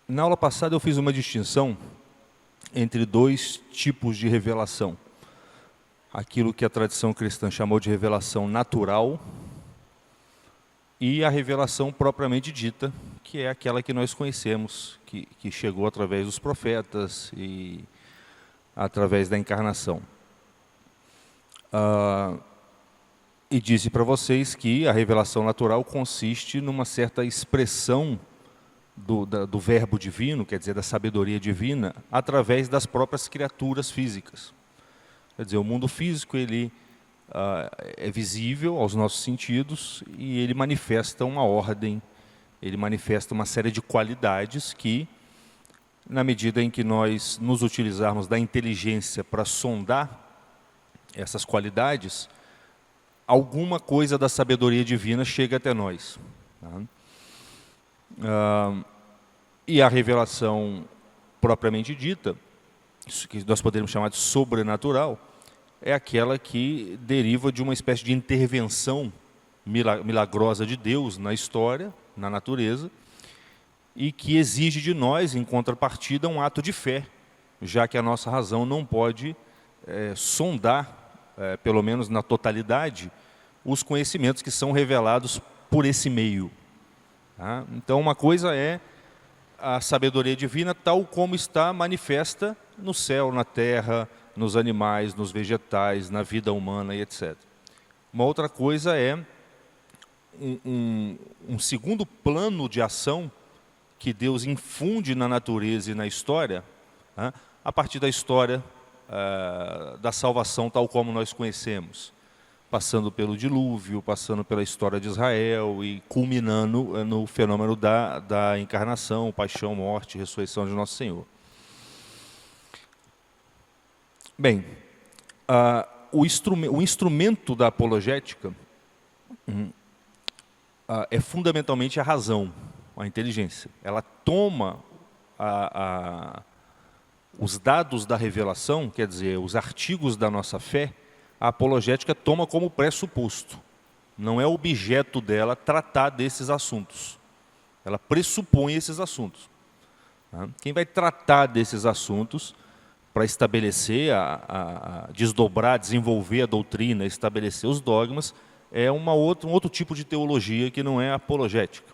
Na aula passada eu fiz uma distinção entre dois tipos de revelação. Aquilo que a tradição cristã chamou de revelação natural e a revelação propriamente dita, que é aquela que nós conhecemos, que chegou através dos profetas e através da encarnação. E disse para vocês que a revelação natural consiste numa certa expressão do verbo divino, quer dizer, da sabedoria divina, através das próprias criaturas físicas. Quer dizer, o mundo físico ele é visível aos nossos sentidos e ele manifesta uma ordem, ele manifesta uma série de qualidades que, na medida em que nós nos utilizarmos da inteligência para sondar essas qualidades, alguma coisa da sabedoria divina chega até nós. Tá? E a revelação propriamente dita, que nós poderíamos chamar de sobrenatural, é aquela que deriva de uma espécie de intervenção milagrosa de Deus na história, na natureza, e que exige de nós, em contrapartida, um ato de fé, já que a nossa razão não pode sondar, pelo menos na totalidade, os conhecimentos que são revelados por esse meio. Tá? Então, uma coisa é a sabedoria divina tal como está manifesta no céu, na terra, nos animais, nos vegetais, na vida humana e etc. Uma outra coisa é um segundo plano de ação que Deus infunde na natureza e na história, tá? A partir da história da salvação tal como nós conhecemos, passando pelo dilúvio, passando pela história de Israel e culminando no fenômeno da encarnação, paixão, morte e ressurreição de Nosso Senhor. Bem, o instrumento da apologética é fundamentalmente a razão, a inteligência. Ela toma os dados da revelação, quer dizer, os artigos da nossa fé, a apologética toma como pressuposto. Não é objeto dela tratar desses assuntos. Ela pressupõe esses assuntos. Quem vai tratar desses assuntos para estabelecer, desdobrar, desenvolver a doutrina, estabelecer os dogmas, é um outro tipo de teologia que não é apologética.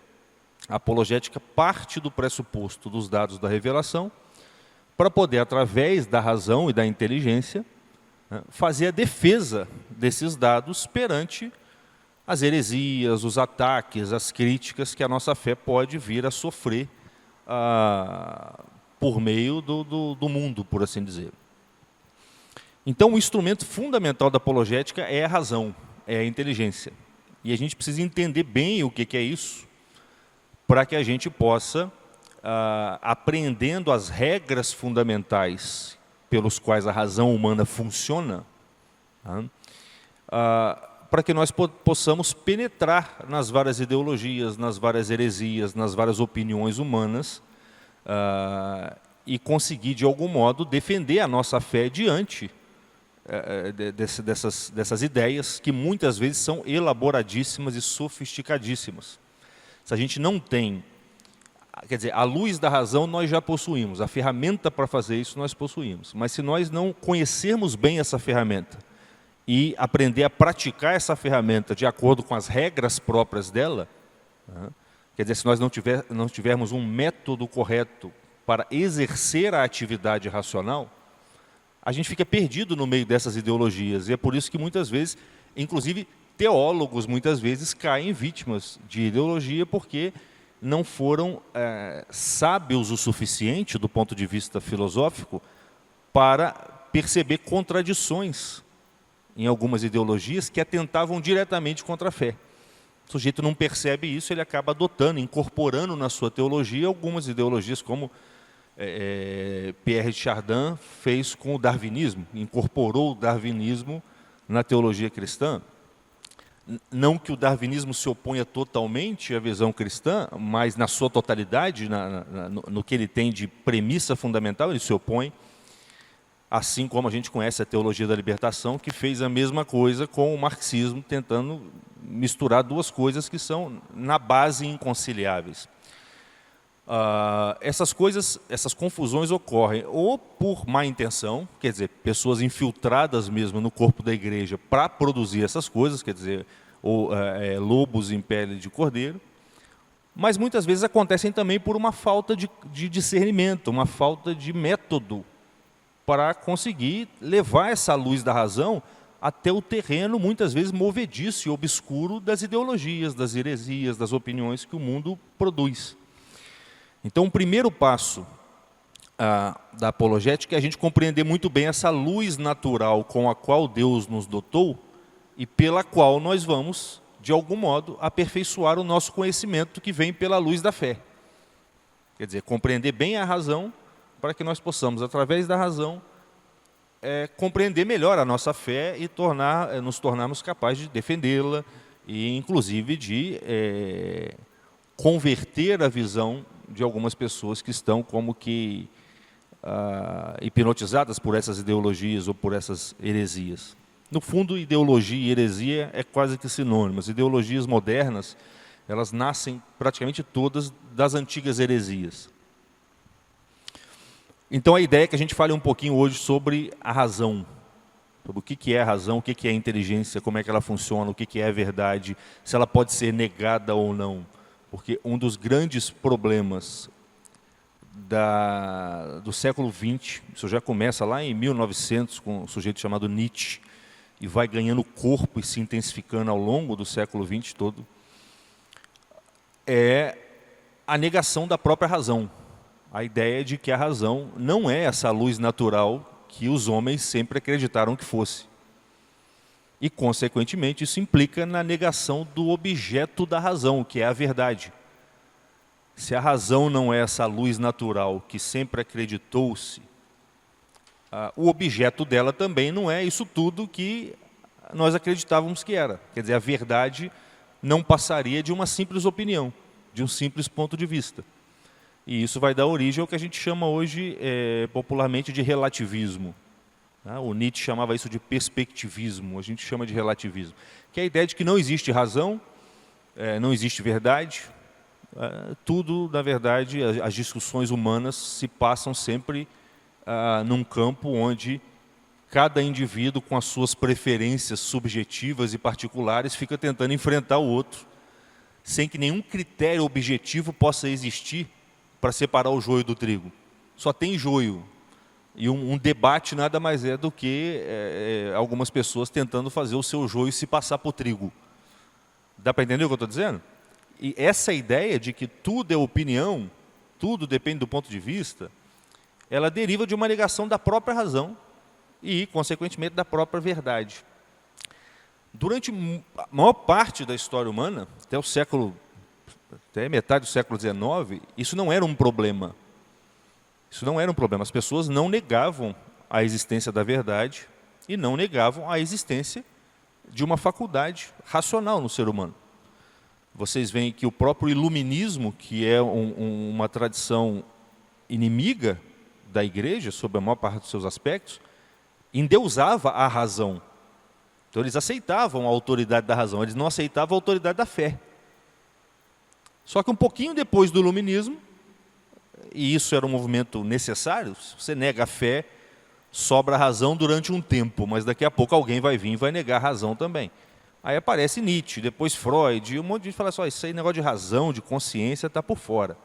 A apologética parte do pressuposto dos dados da revelação para poder, através da razão e da inteligência, fazer a defesa desses dados perante as heresias, os ataques, as críticas que a nossa fé pode vir a sofrer por meio do mundo, por assim dizer. Então, o instrumento fundamental da apologética é a razão, é a inteligência. E a gente precisa entender bem o que é isso, para que a gente possa, aprendendo as regras fundamentais pelos quais a razão humana funciona, para que nós possamos penetrar nas várias ideologias, nas várias heresias, nas várias opiniões humanas, e conseguir, de algum modo, defender a nossa fé diante dessas ideias que muitas vezes são elaboradíssimas e sofisticadíssimas. Se a gente não tem, quer dizer, a luz da razão nós já possuímos, a ferramenta para fazer isso nós possuímos. Mas se nós não conhecermos bem essa ferramenta e aprender a praticar essa ferramenta de acordo com as regras próprias dela, quer dizer, se nós não tivermos um método correto para exercer a atividade racional, a gente fica perdido no meio dessas ideologias. E é por isso que muitas vezes, inclusive teólogos muitas vezes caem vítimas de ideologia porque não foram sábios o suficiente do ponto de vista filosófico para perceber contradições em algumas ideologias que atentavam diretamente contra a fé. O sujeito não percebe isso, ele acaba adotando, incorporando na sua teologia algumas ideologias, como Pierre de Chardin fez com o darwinismo, incorporou o darwinismo na teologia cristã. Não que o darwinismo se oponha totalmente à visão cristã, mas na sua totalidade, no que ele tem de premissa fundamental, ele se opõe, assim como a gente conhece a teologia da libertação, que fez a mesma coisa com o marxismo, tentando misturar duas coisas que são, na base, inconciliáveis. essas coisas, essas confusões ocorrem ou por má intenção, quer dizer, pessoas infiltradas mesmo no corpo da igreja para produzir essas coisas, quer dizer, ou lobos em pele de cordeiro, mas muitas vezes acontecem também por uma falta de discernimento, uma falta de método para conseguir levar essa luz da razão até o terreno, muitas vezes movediço e obscuro das ideologias, das heresias, das opiniões que o mundo produz. Então, o primeiro passo da apologética é a gente compreender muito bem essa luz natural com a qual Deus nos dotou e pela qual nós vamos, de algum modo, aperfeiçoar o nosso conhecimento que vem pela luz da fé. Quer dizer, compreender bem a razão para que nós possamos, através da razão, compreender melhor a nossa fé e nos tornarmos capazes de defendê-la e, inclusive, de converter a visão de algumas pessoas que estão como que hipnotizadas por essas ideologias ou por essas heresias. No fundo, ideologia e heresia é quase que sinônimos. Ideologias modernas, elas nascem praticamente todas das antigas heresias. Então a ideia é que a gente fale um pouquinho hoje sobre a razão, sobre o que é a razão, o que é a inteligência, como é que ela funciona, o que é a verdade, se ela pode ser negada ou não. Porque um dos grandes problemas do século XX, isso já começa lá em 1900 com um sujeito chamado Nietzsche, e vai ganhando corpo e se intensificando ao longo do século XX todo, é a negação da própria razão. A ideia de que a razão não é essa luz natural que os homens sempre acreditaram que fosse. E, consequentemente, isso implica na negação do objeto da razão, que é a verdade. Se a razão não é essa luz natural que sempre acreditou-se, o objeto dela também não é isso tudo que nós acreditávamos que era. Quer dizer, a verdade não passaria de uma simples opinião, de um simples ponto de vista. E isso vai dar origem ao que a gente chama hoje, popularmente, de relativismo. O Nietzsche chamava isso de perspectivismo, a gente chama de relativismo. Que é a ideia de que não existe razão, não existe verdade, tudo, na verdade, as discussões humanas se passam sempre num campo onde cada indivíduo, com as suas preferências subjetivas e particulares, fica tentando enfrentar o outro, sem que nenhum critério objetivo possa existir para separar o joio do trigo. Só tem joio. E um debate nada mais é do que algumas pessoas tentando fazer o seu joio se passar por trigo. Dá para entender o que eu estou dizendo? E essa ideia de que tudo é opinião, tudo depende do ponto de vista, ela deriva de uma negação da própria razão e, consequentemente, da própria verdade. Durante a maior parte da história humana, até metade do século XIX, isso não era um problema. Isso não era um problema. As pessoas não negavam a existência da verdade e não negavam a existência de uma faculdade racional no ser humano. Vocês veem que o próprio iluminismo, que é uma tradição inimiga da igreja, sob a maior parte dos seus aspectos, endeusava a razão. Então eles aceitavam a autoridade da razão, eles não aceitavam a autoridade da fé. Só que um pouquinho depois do iluminismo, e isso era um movimento necessário, se você nega a fé, sobra a razão durante um tempo, mas daqui a pouco alguém vai vir e vai negar a razão também. Aí aparece Nietzsche, depois Freud, e um monte de gente fala assim, isso aí negócio de razão, de consciência, está por fora.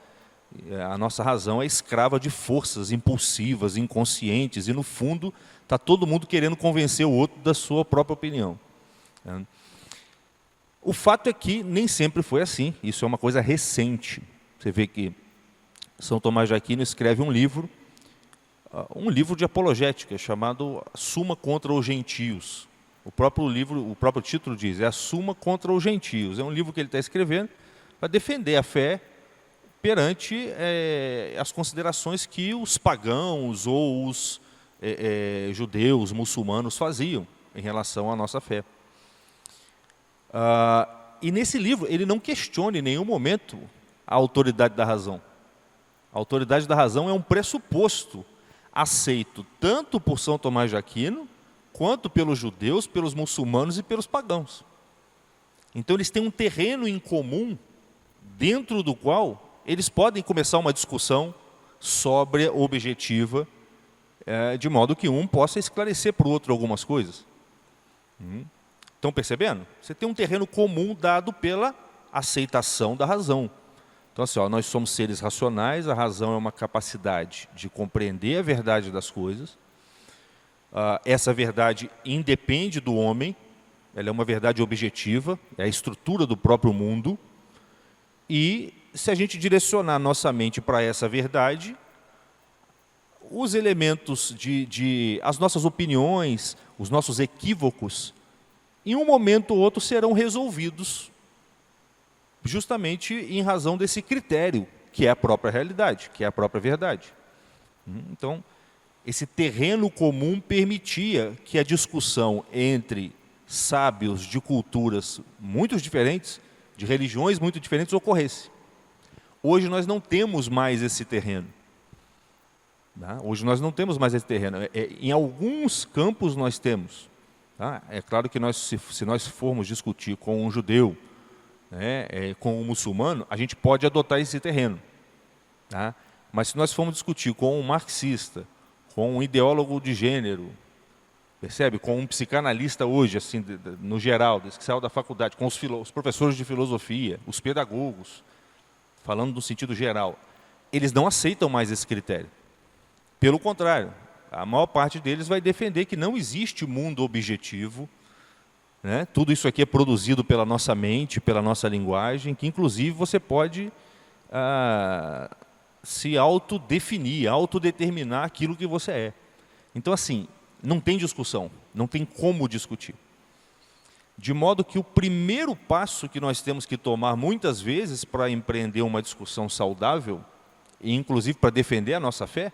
A nossa razão é escrava de forças impulsivas, inconscientes, e no fundo está todo mundo querendo convencer o outro da sua própria opinião. O fato é que nem sempre foi assim, isso é uma coisa recente. Você vê que São Tomás de Aquino escreve um livro de apologética, chamado Suma contra os Gentios. O próprio título diz, é a Suma contra os Gentios. É um livro que ele está escrevendo para defender a fé perante as considerações que os pagãos ou os judeus, muçulmanos faziam em relação à nossa fé. E nesse livro ele não questiona em nenhum momento a autoridade da razão. A autoridade da razão é um pressuposto aceito tanto por São Tomás de Aquino, quanto pelos judeus, pelos muçulmanos e pelos pagãos. Então eles têm um terreno em comum, dentro do qual eles podem começar uma discussão sóbria, objetiva, de modo que um possa esclarecer para o outro algumas coisas. Estão percebendo? Você tem um terreno comum dado pela aceitação da razão. Então, assim, nós somos seres racionais, a razão é uma capacidade de compreender a verdade das coisas. Essa verdade independe do homem, ela é uma verdade objetiva, é a estrutura do próprio mundo. E se a gente direcionar nossa mente para essa verdade, os elementos as nossas opiniões, os nossos equívocos, em um momento ou outro serão resolvidos, justamente em razão desse critério, que é a própria realidade, que é a própria verdade. Então, esse terreno comum permitia que a discussão entre sábios de culturas muito diferentes, de religiões muito diferentes, ocorresse. Hoje nós não temos mais esse terreno. Hoje nós não temos mais esse terreno. Em alguns campos nós temos. É claro que se nós formos discutir com um judeu, com um muçulmano, a gente pode adotar esse terreno. Mas se nós formos discutir com um marxista, com um ideólogo de gênero, percebe? Com um psicanalista hoje, assim, no geral, que saiu da faculdade, com os professores de filosofia, os pedagogos, falando no sentido geral, eles não aceitam mais esse critério. Pelo contrário, a maior parte deles vai defender que não existe mundo objetivo, tudo isso aqui é produzido pela nossa mente, pela nossa linguagem, que inclusive você pode se autodefinir, autodeterminar aquilo que você é. Então, assim, não tem discussão, não tem como discutir. De modo que o primeiro passo que nós temos que tomar muitas vezes para empreender uma discussão saudável, e inclusive para defender a nossa fé,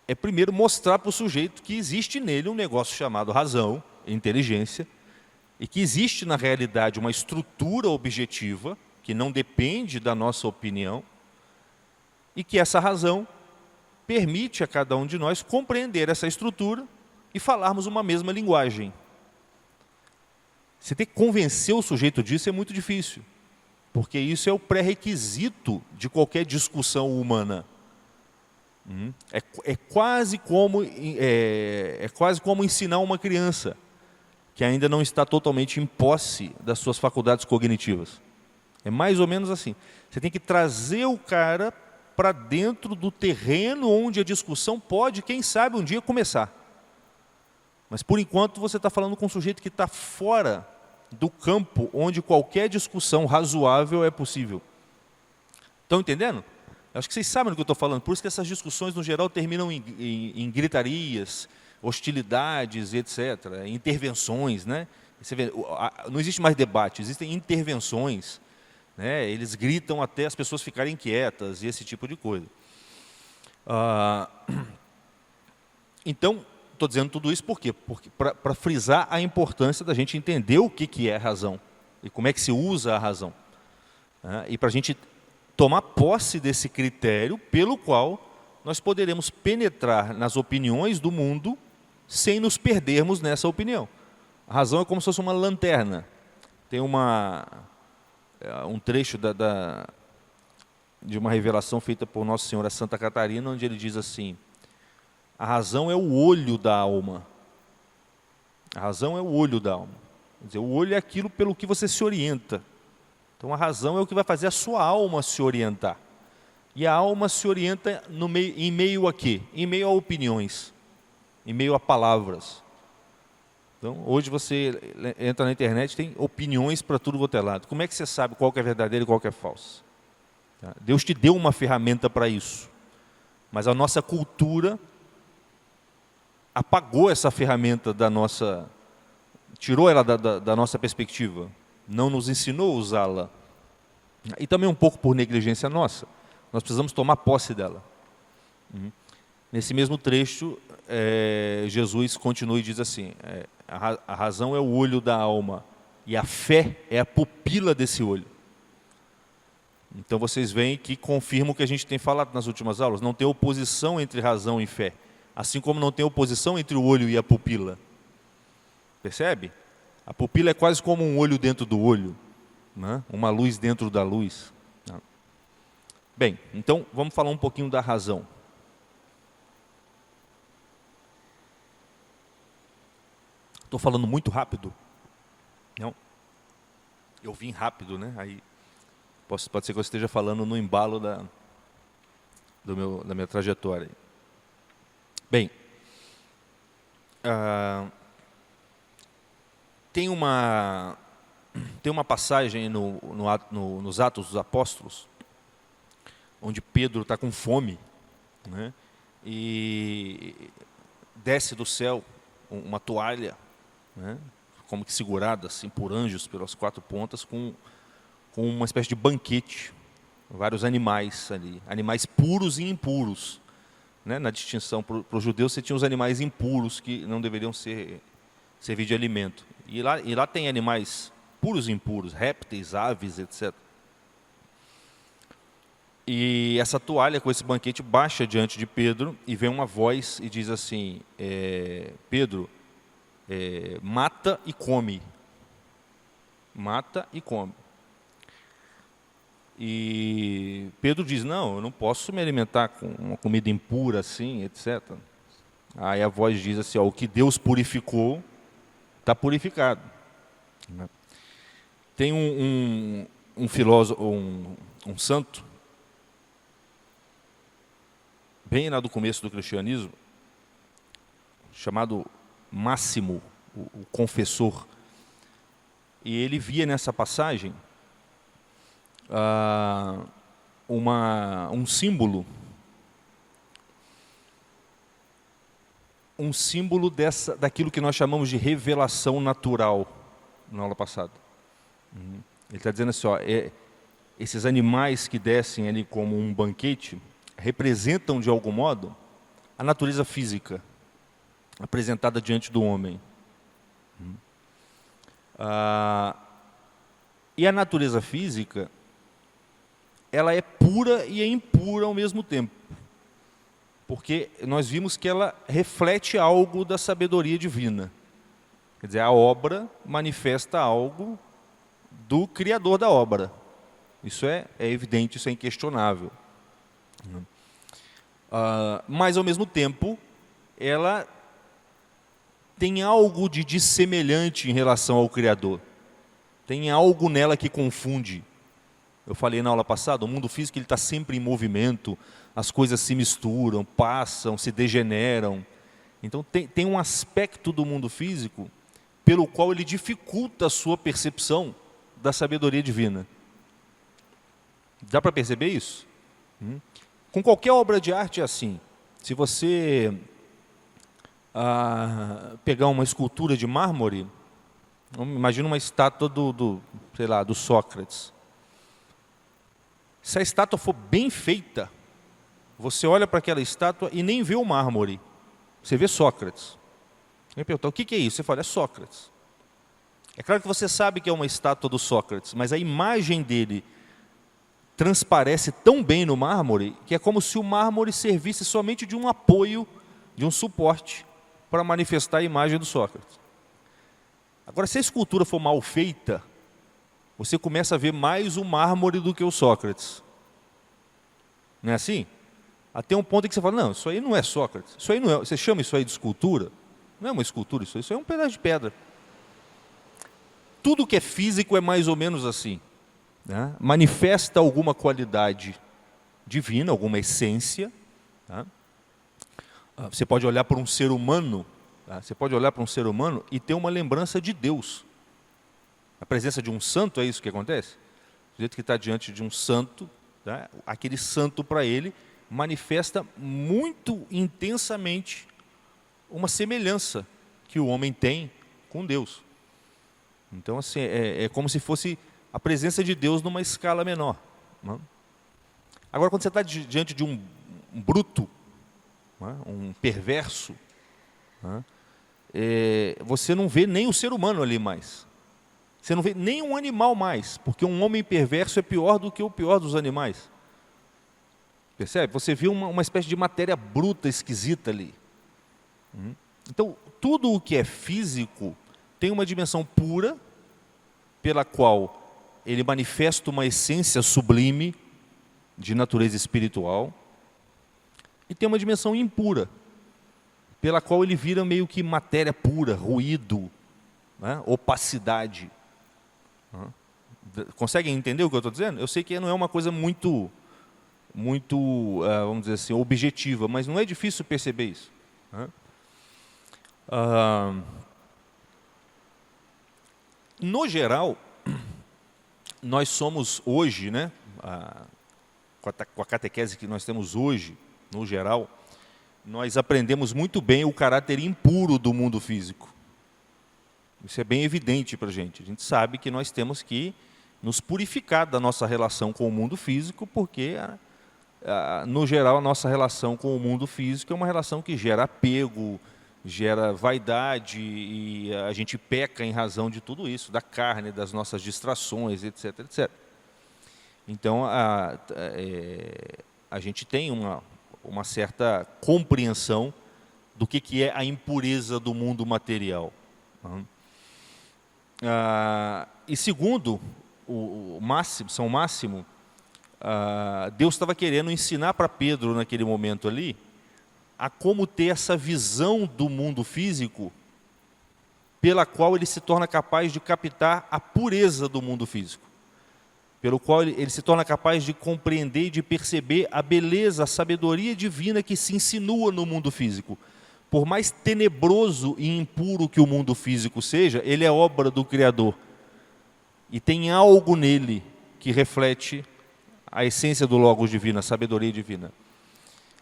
é primeiro mostrar para o sujeito que existe nele um negócio chamado razão, inteligência, e que existe na realidade uma estrutura objetiva, que não depende da nossa opinião, e que essa razão permite a cada um de nós compreender essa estrutura e falarmos uma mesma linguagem. Você ter que convencer o sujeito disso é muito difícil, porque isso é o pré-requisito de qualquer discussão humana. É quase como ensinar uma criança que ainda não está totalmente em posse das suas faculdades cognitivas. É mais ou menos assim. Você tem que trazer o cara para dentro do terreno onde a discussão pode, quem sabe, um dia começar. Mas, por enquanto, você está falando com um sujeito que está fora do campo onde qualquer discussão razoável é possível. Estão entendendo? Acho que vocês sabem do que eu estou falando. Por isso que essas discussões, no geral, terminam em gritarias, hostilidades, etc. Intervenções, Você vê, não existe mais debate, existem intervenções. Eles gritam até as pessoas ficarem quietas e esse tipo de coisa. Então, estou dizendo tudo isso por quê? Porque para frisar a importância da gente entender o que é razão e como é que se usa a razão. E para a gente tomar posse desse critério pelo qual nós poderemos penetrar nas opiniões do mundo sem nos perdermos nessa opinião. A razão é como se fosse uma lanterna. Tem um trecho de uma revelação feita por Nossa Senhora Santa Catarina, onde ele diz assim: a razão é o olho da alma. A razão é o olho da alma. Quer dizer, o olho é aquilo pelo que você se orienta. Então, a razão é o que vai fazer a sua alma se orientar. E a alma se orienta em meio a quê? Em meio a opiniões, em meio a palavras. Então, hoje você entra na internet, tem opiniões para tudo quanto é lado. Como é que você sabe qual que é verdadeiro e qual que é falso? Deus te deu uma ferramenta para isso. Mas a nossa cultura apagou essa ferramenta tirou ela da nossa perspectiva. Não nos ensinou a usá-la. E também um pouco por negligência nossa. Nós precisamos tomar posse dela. Nesse mesmo trecho, Jesus continua e diz assim: a razão é o olho da alma e a fé é a pupila desse olho. Então vocês veem que confirmam o que a gente tem falado nas últimas aulas. Não tem oposição entre razão e fé, assim como não tem oposição entre o olho e a pupila. Percebe? A pupila é quase como um olho dentro do olho, uma luz dentro da luz. Bem, então vamos falar um pouquinho da razão. Estou falando muito rápido? Não? Eu vim rápido, né? Aí pode ser que eu esteja falando no embalo da minha trajetória. Bem, tem uma passagem nos Atos dos Apóstolos, onde Pedro está com fome, né? E desce do céu uma toalha, né? Como que segurada assim, por anjos pelas quatro pontas, com uma espécie de banquete, vários animais ali, animais puros e impuros, né? Na distinção, para os judeus você tinha os animais impuros que não deveriam servir de alimento, e lá tem animais puros e impuros, répteis, aves, etc. E essa toalha com esse banquete baixa diante de Pedro, e vem uma voz e diz assim, Pedro, mata e come. Mata e come. E Pedro diz, não, eu não posso me alimentar com uma comida impura assim, etc. Aí a voz diz assim, o que Deus purificou, está purificado. Tem um filósofo, um santo, bem lá do começo do cristianismo, chamado Máximo, o confessor. E ele via nessa passagem um símbolo daquilo que nós chamamos de revelação natural, na aula passada. Ele está dizendo assim, esses animais que descem ali como um banquete, representam de algum modo a natureza física apresentada diante do homem. E a natureza física, ela é pura e é impura ao mesmo tempo, porque nós vimos que ela reflete algo da sabedoria divina. Quer dizer, a obra manifesta algo do Criador da obra. Isso é evidente, isso é inquestionável. Mas, ao mesmo tempo, ela tem algo de dissemelhante em relação ao Criador. Tem algo nela que confunde. Eu falei na aula passada, o mundo físico está sempre em movimento, as coisas se misturam, passam, se degeneram. Então, tem um aspecto do mundo físico pelo qual ele dificulta a sua percepção da sabedoria divina. Dá para perceber isso? Com qualquer obra de arte é assim. Se você pegar uma escultura de mármore, imagina uma estátua do Sócrates. Se a estátua for bem feita, você olha para aquela estátua e nem vê o mármore, você vê Sócrates. Ele pergunta, o que é isso? Você fala, é Sócrates. É claro que você sabe que é uma estátua do Sócrates, mas a imagem dele transparece tão bem no mármore, que é como se o mármore servisse somente de um apoio, de um suporte, para manifestar a imagem do Sócrates. Agora, se a escultura for mal feita, você começa a ver mais o mármore do que o Sócrates. Não é assim? Até um ponto em que você fala, não, isso aí não é Sócrates. Isso aí não é, você chama isso aí de escultura? Não é uma escultura, isso aí é um pedaço de pedra. Tudo que é físico é mais ou menos assim, né? Manifesta alguma qualidade divina, alguma essência. Tá? Você pode olhar para um ser humano, tá? Você pode olhar para um ser humano e ter uma lembrança de Deus. A presença de um santo, é isso que acontece? O jeito que está diante de um santo, tá? Aquele santo para ele manifesta muito intensamente uma semelhança que o homem tem com Deus. Então, assim, é como se fosse a presença de Deus numa escala menor. Né? Agora, quando você está diante de um bruto, né? Um perverso, né? Você não vê nem o ser humano ali mais. Você não vê nem um animal mais, porque um homem perverso é pior do que o pior dos animais. Percebe? Você viu uma espécie de matéria bruta, esquisita ali. Então, tudo o que é físico tem uma dimensão pura, pela qual ele manifesta uma essência sublime, de natureza espiritual, e tem uma dimensão impura, pela qual ele vira meio que matéria pura, ruído, né? Opacidade. Conseguem entender o que eu estou dizendo? Eu sei que não é uma coisa muito, vamos dizer assim, objetiva, mas não é difícil perceber isso. No geral, nós somos hoje, né, com a catequese que nós temos hoje, no geral, nós aprendemos muito bem o caráter impuro do mundo físico. Isso é bem evidente para a gente. A gente sabe que nós temos que nos purificar da nossa relação com o mundo físico, porque, no geral, a nossa relação com o mundo físico é uma relação que gera apego, gera vaidade, e a gente peca em razão de tudo isso, da carne, das nossas distrações, etc, etc. Então, a gente tem uma certa compreensão do que é a impureza do mundo material. E segundo São Máximo, Deus estava querendo ensinar para Pedro, naquele momento ali, a como ter essa visão do mundo físico, pela qual ele se torna capaz de captar a pureza do mundo físico, pelo qual ele se torna capaz de compreender e de perceber a beleza, a sabedoria divina que se insinua no mundo físico. Por mais tenebroso e impuro que o mundo físico seja, ele é obra do Criador. E tem algo nele que reflete a essência do Logos divino, a sabedoria divina.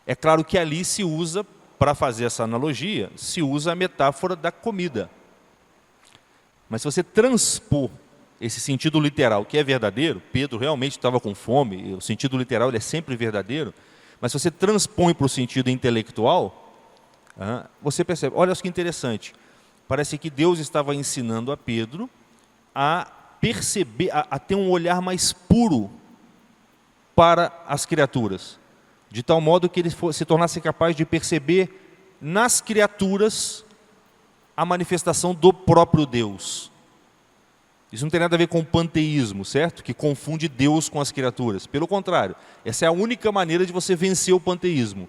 É claro que ali se usa, para fazer essa analogia, se usa a metáfora da comida. Mas se você transpor esse sentido literal, que é verdadeiro, Pedro realmente estava com fome, o sentido literal ele é sempre verdadeiro, mas se você transpõe para o sentido intelectual, você percebe, olha que interessante, parece que Deus estava ensinando a Pedro a perceber, a ter um olhar mais puro para as criaturas, de tal modo que ele se tornasse capaz de perceber nas criaturas a manifestação do próprio Deus. Isso não tem nada a ver com o panteísmo, certo? Que confunde Deus com as criaturas. Pelo contrário, essa é a única maneira de você vencer o panteísmo.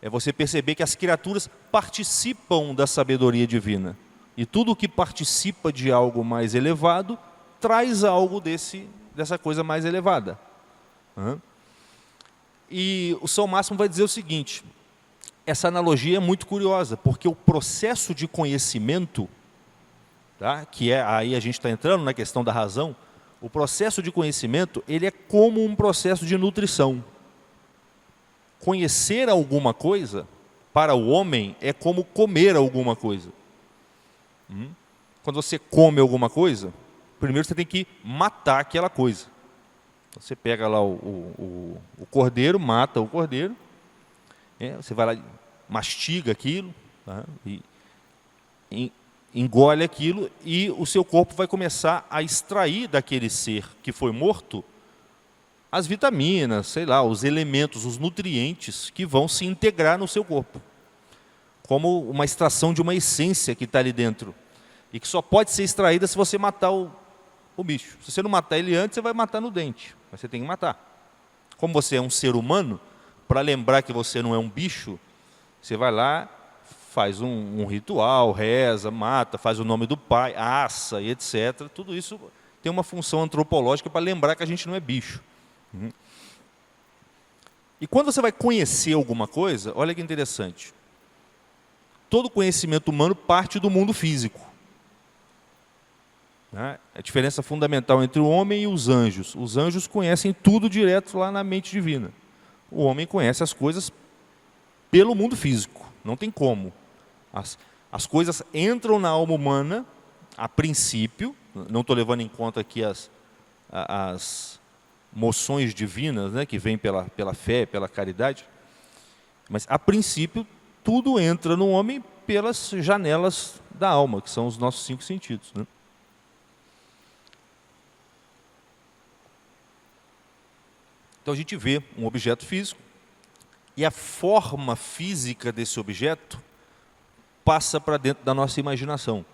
É você perceber que as criaturas participam da sabedoria divina. E tudo que participa de algo mais elevado, traz algo dessa coisa mais elevada. E o São Máximo vai dizer o seguinte, essa analogia é muito curiosa, porque o processo de conhecimento, que aí a gente está entrando na questão da razão, o processo de conhecimento, ele é como um processo de nutrição. Conhecer alguma coisa, para o homem, é como comer alguma coisa. Quando você come alguma coisa, primeiro você tem que matar aquela coisa. Você pega lá o cordeiro, mata o cordeiro, você vai lá, mastiga aquilo, e engole aquilo, e o seu corpo vai começar a extrair daquele ser que foi morto as vitaminas, sei lá, os elementos, os nutrientes que vão se integrar no seu corpo, como uma extração de uma essência que está ali dentro, e que só pode ser extraída se você matar o bicho. Se você não matar ele antes, você vai matar no dente, mas você tem que matar. Como você é um ser humano, para lembrar que você não é um bicho, você vai lá, faz um ritual, reza, mata, faz o nome do pai, assa e etc. Tudo isso tem uma função antropológica para lembrar que a gente não é bicho. E quando você vai conhecer alguma coisa, olha que interessante. Todo conhecimento humano parte do mundo físico. A diferença fundamental entre o homem e os anjos. Os anjos conhecem tudo direto lá na mente divina. O homem conhece as coisas pelo mundo físico. Não tem como. As coisas entram na alma humana, a princípio, não estou levando em conta aqui as moções divinas, que vêm pela fé, pela caridade, mas a princípio tudo entra no homem pelas janelas da alma, que são os nossos 5 sentidos. Então a gente vê um objeto físico, e a forma física desse objeto passa para dentro da nossa imaginação.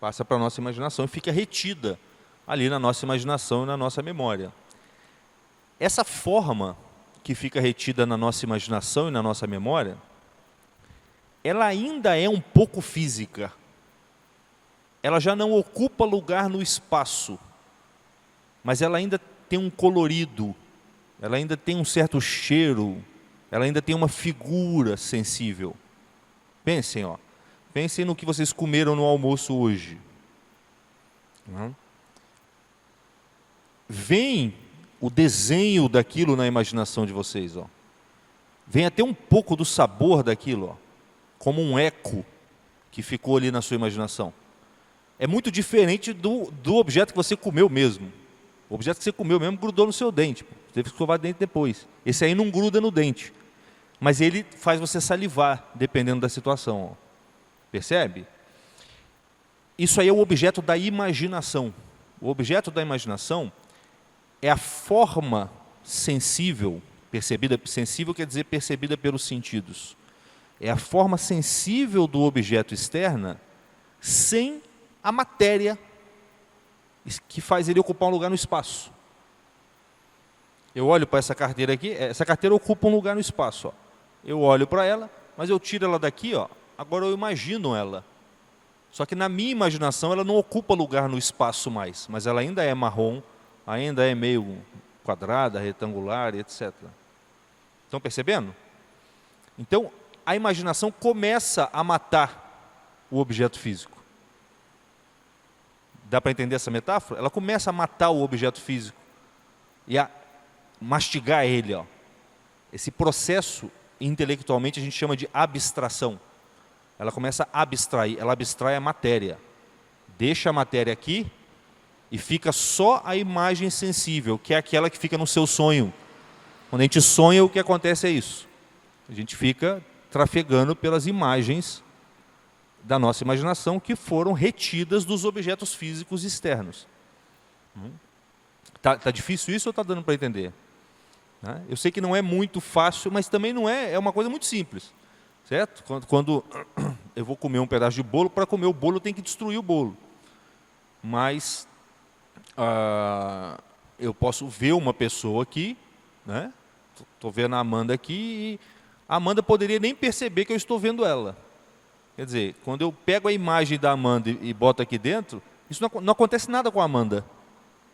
Passa para a nossa imaginação e fica retida ali na nossa imaginação e na nossa memória. Essa forma que fica retida na nossa imaginação e na nossa memória, ela ainda é um pouco física. Ela já não ocupa lugar no espaço, mas ela ainda tem um colorido, ela ainda tem um certo cheiro, ela ainda tem uma figura sensível. Pensem, pensem no que vocês comeram no almoço hoje. Vem o desenho daquilo na imaginação de vocês. Vem até um pouco do sabor daquilo, como um eco que ficou ali na sua imaginação. É muito diferente do objeto que você comeu mesmo. O objeto que você comeu mesmo grudou no seu dente. Teve que escovar o dente depois. Esse aí não gruda no dente. Mas ele faz você salivar, dependendo da situação. Percebe? Isso aí é o objeto da imaginação. O objeto da imaginação é a forma sensível, percebida, sensível quer dizer percebida pelos sentidos. É a forma sensível do objeto externa sem a matéria que faz ele ocupar um lugar no espaço. Eu olho para essa carteira aqui, essa carteira ocupa um lugar no espaço. Eu olho para ela, mas eu tiro ela daqui, agora eu imagino ela. Só que na minha imaginação ela não ocupa lugar no espaço mais, mas ela ainda é marrom, ainda é meio quadrada, retangular, etc. Estão percebendo? Então, a imaginação começa a matar o objeto físico. Dá para entender essa metáfora? Ela começa a matar o objeto físico e a mastigar ele. Esse processo, intelectualmente, a gente chama de abstração. Ela começa a abstrair, ela abstrai a matéria. Deixa a matéria aqui e fica só a imagem sensível, que é aquela que fica no seu sonho. Quando a gente sonha, o que acontece é isso. A gente fica trafegando pelas imagens da nossa imaginação que foram retidas dos objetos físicos externos. Tá difícil isso ou está dando para entender? Eu sei que não é muito fácil, mas também não é uma coisa muito simples. Certo? Quando eu vou comer um pedaço de bolo, para comer o bolo eu tenho que destruir o bolo. Mas eu posso ver uma pessoa aqui, estou vendo a Amanda aqui, e a Amanda poderia nem perceber que eu estou vendo ela. Quer dizer, quando eu pego a imagem da Amanda e boto aqui dentro, isso não acontece nada com a Amanda.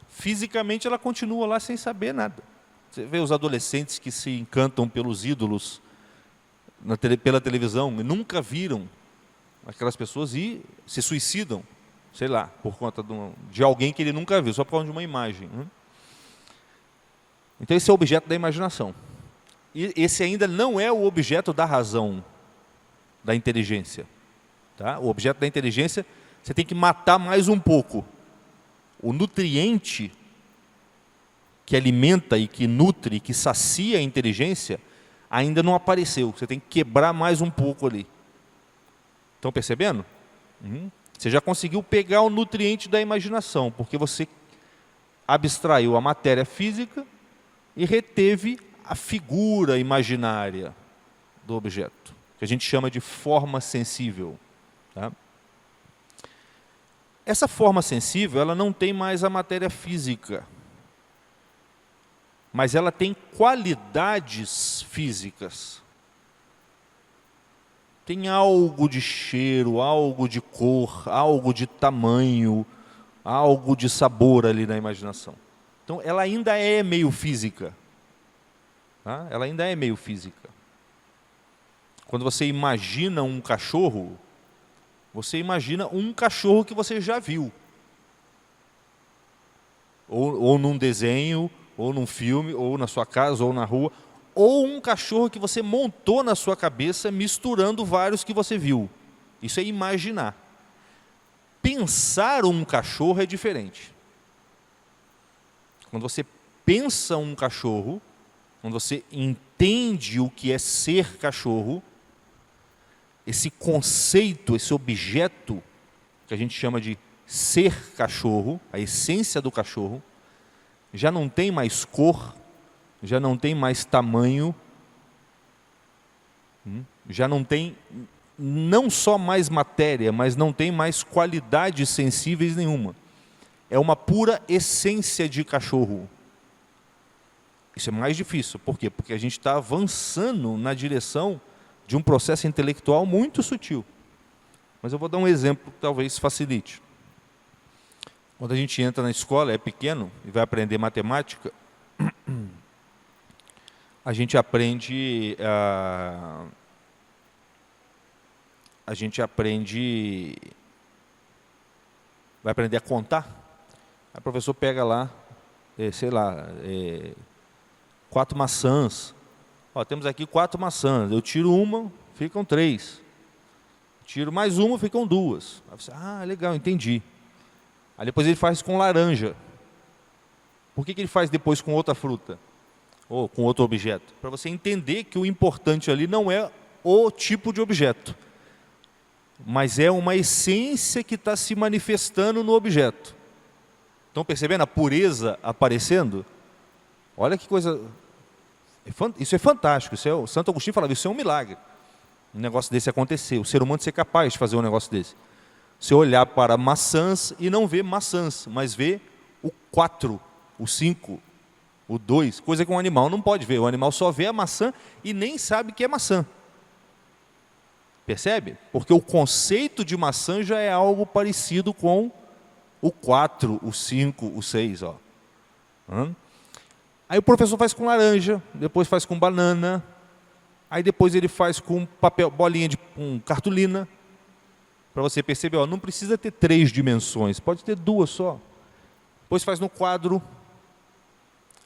Fisicamente ela continua lá sem saber nada. Você vê os adolescentes que se encantam pelos ídolos pela televisão, e nunca viram aquelas pessoas e se suicidam, sei lá, por conta de alguém que ele nunca viu, só por causa de uma imagem. Então esse é o objeto da imaginação. E esse ainda não é o objeto da razão, da inteligência. Tá? O objeto da inteligência, você tem que matar mais um pouco. O nutriente que alimenta e que nutre, que sacia a inteligência, ainda não apareceu. Você tem que quebrar mais um pouco ali. Estão percebendo? Você já conseguiu pegar o nutriente da imaginação, porque você abstraiu a matéria física e reteve a figura imaginária do objeto, que a gente chama de forma sensível. Tá? Essa forma sensível, ela não tem mais a matéria física, mas ela tem qualidades físicas. Tem algo de cheiro, algo de cor, algo de tamanho, algo de sabor ali na imaginação. Então, ela ainda é meio física. Tá? Ela ainda é meio física. Quando você imagina um cachorro, você imagina um cachorro que você já viu. Ou num desenho, ou num filme, ou na sua casa, ou na rua. Ou um cachorro que você montou na sua cabeça, misturando vários que você viu. Isso é imaginar. Pensar um cachorro é diferente. Quando você pensa um cachorro, quando você entende o que é ser cachorro, esse conceito, esse objeto, que a gente chama de ser cachorro, a essência do cachorro, já não tem mais cor, já não tem mais tamanho, já não tem, não só mais matéria, mas não tem mais qualidades sensíveis nenhuma. É uma pura essência de cachorro. Isso é mais difícil. Por quê? Porque a gente está avançando na direção de um processo intelectual muito sutil. Mas eu vou dar um exemplo que talvez facilite. Quando a gente entra na escola, é pequeno, e vai aprender matemática, a gente aprende vai aprender a contar. Aí o professor pega lá, sei lá, 4 maçãs. Ó, temos aqui 4 maçãs. Eu tiro uma, ficam 3. Tiro mais uma, ficam 2. Aí você, legal, entendi. Aí depois ele faz com laranja. Por que ele faz depois com outra fruta? Ou com outro objeto? Para você entender que o importante ali não é o tipo de objeto, mas é uma essência que está se manifestando no objeto. Estão percebendo a pureza aparecendo? Olha que coisa... Isso é fantástico. O Santo Agostinho falava, isso é um milagre. Um negócio desse acontecer. O ser humano ser capaz de fazer um negócio desse. Você olhar para maçãs e não ver maçãs, mas ver o 4, o 5, o 2, coisa que um animal não pode ver. O animal só vê a maçã e nem sabe que é maçã. Percebe? Porque o conceito de maçã já é algo parecido com o 4, o 5, o 6. Ó. Aí o professor faz com laranja, depois faz com banana, aí depois ele faz com papel, bolinha de cartolina. Para você perceber, ó, não precisa ter 3 dimensões, pode ter 2 só. Depois faz no quadro,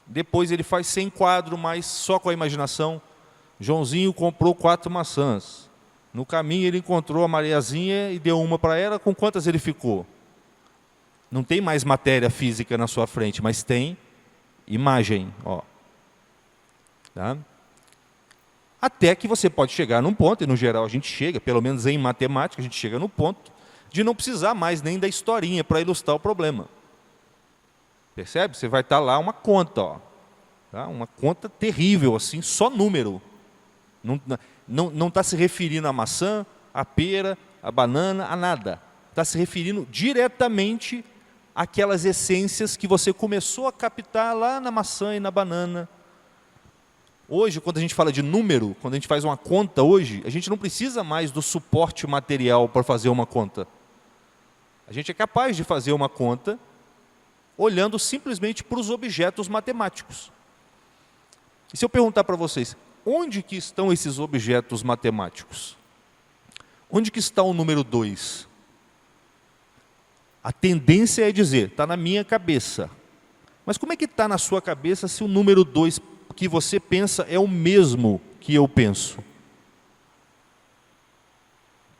depois ele faz sem quadro, mas só com a imaginação. Joãozinho comprou 4 maçãs. No caminho ele encontrou a Mariazinha e deu uma para ela. Com quantas ele ficou? Não tem mais matéria física na sua frente, mas tem imagem. Ó. Tá? Até que você pode chegar num ponto, e no geral a gente chega, pelo menos em matemática, a gente chega no ponto de não precisar mais nem da historinha para ilustrar o problema. Percebe? Você vai estar lá uma conta, ó, tá? Uma conta terrível, assim, só número. Não está se referindo à maçã, à pera, à banana, a nada. Está se referindo diretamente àquelas essências que você começou a captar lá na maçã e na banana. Hoje, quando a gente fala de número, quando a gente faz uma conta hoje, a gente não precisa mais do suporte material para fazer uma conta. A gente é capaz de fazer uma conta olhando simplesmente para os objetos matemáticos. E se eu perguntar para vocês, onde que estão esses objetos matemáticos? Onde que está o número 2? A tendência é dizer, está na minha cabeça. Mas como é que está na sua cabeça se o número 2 que você pensa é o mesmo que eu penso?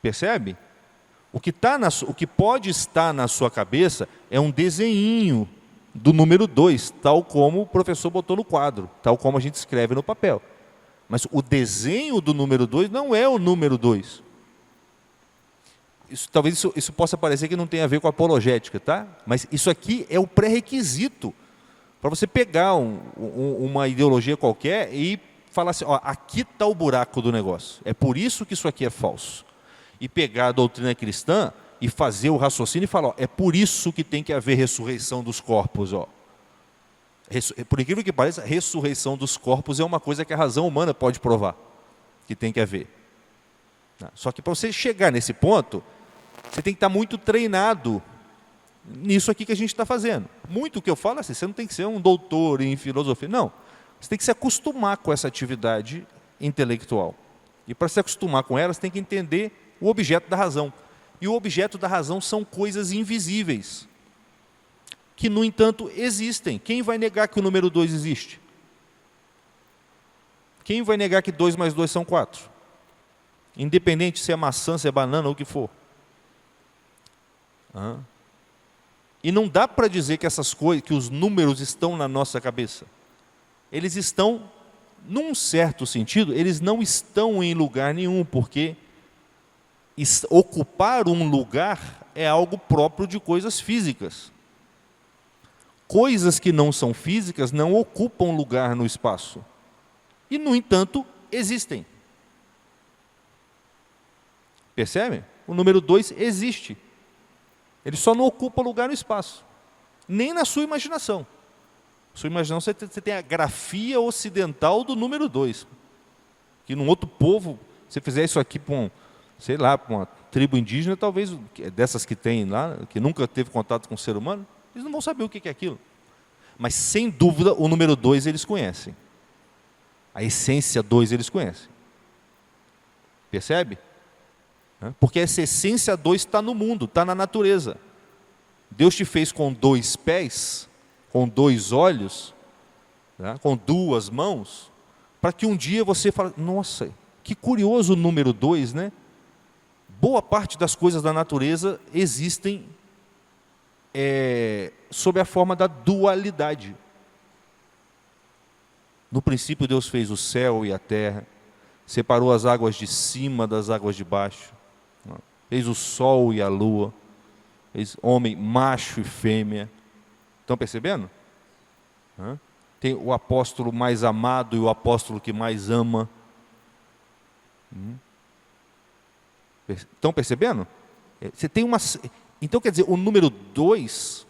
Percebe? O que pode estar na sua cabeça é um desenhinho do número 2, tal como o professor botou no quadro, tal como a gente escreve no papel. Mas o desenho do número 2 não é o número 2. Talvez isso possa parecer que não tem a ver com apologética, tá? Mas isso aqui é o pré-requisito para você pegar uma ideologia qualquer e falar assim, ó, aqui está o buraco do negócio. É por isso que isso aqui é falso. E pegar a doutrina cristã e fazer o raciocínio e falar, ó, é por isso que tem que haver ressurreição dos corpos. Ó. Por incrível que pareça, ressurreição dos corpos é uma coisa que a razão humana pode provar, que tem que haver. Só que para você chegar nesse ponto, você tem que estar muito treinado nisso aqui que a gente está fazendo. Muito o que eu falo é assim, você não tem que ser um doutor em filosofia, não. Você tem que se acostumar com essa atividade intelectual. E para se acostumar com ela, você tem que entender o objeto da razão. E o objeto da razão são coisas invisíveis, que, no entanto, existem. Quem vai negar que o número 2 existe? Quem vai negar que 2 mais 2 são 4? Independente se é maçã, se é banana ou o que for. E não dá para dizer que essas coisas, que os números estão na nossa cabeça. Eles estão, num certo sentido, eles não estão em lugar nenhum, porque ocupar um lugar é algo próprio de coisas físicas. Coisas que não são físicas não ocupam lugar no espaço. E, no entanto, existem. Percebe? O número 2 existe. Ele só não ocupa lugar no espaço. Nem na sua imaginação. Sua imaginação, você tem a grafia ocidental do número 2. Que num outro povo, se você fizer isso aqui para sei lá, para uma tribo indígena, talvez, dessas que tem lá, que nunca teve contato com o ser humano, eles não vão saber o que é aquilo. Mas, sem dúvida, o número 2 eles conhecem. A essência 2 eles conhecem. Percebe? Porque essa essência 2 está no mundo, está na natureza. Deus te fez com 2 pés, com 2 olhos, com 2 mãos, para que um dia você fale, nossa, que curioso o número 2, né? Boa parte das coisas da natureza existem sob a forma da dualidade. No princípio Deus fez o céu e a terra, separou as águas de cima das águas de baixo, fez o sol e a lua, fez homem, macho e fêmea. Estão percebendo? Tem o apóstolo mais amado e o apóstolo que mais ama. Estão percebendo? Você tem uma... Então, quer dizer, o número 2,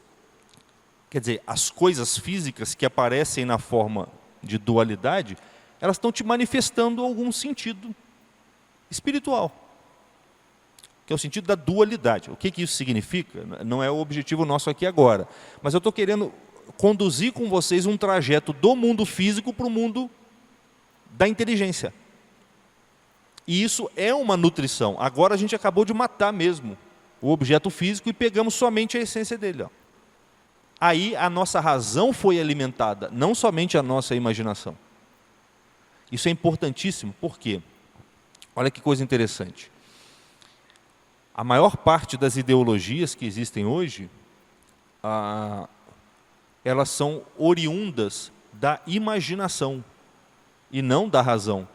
quer dizer, as coisas físicas que aparecem na forma de dualidade, elas estão te manifestando algum sentido espiritual, que é o sentido da dualidade. O que isso significa? Não é o objetivo nosso aqui agora, mas eu estou querendo conduzir com vocês um trajeto do mundo físico para o mundo da inteligência. E isso é uma nutrição. Agora a gente acabou de matar mesmo o objeto físico e pegamos somente a essência dele. Aí a nossa razão foi alimentada, não somente a nossa imaginação. Isso é importantíssimo, por quê? Olha que coisa interessante. A maior parte das ideologias que existem hoje, elas são oriundas da imaginação e não da razão.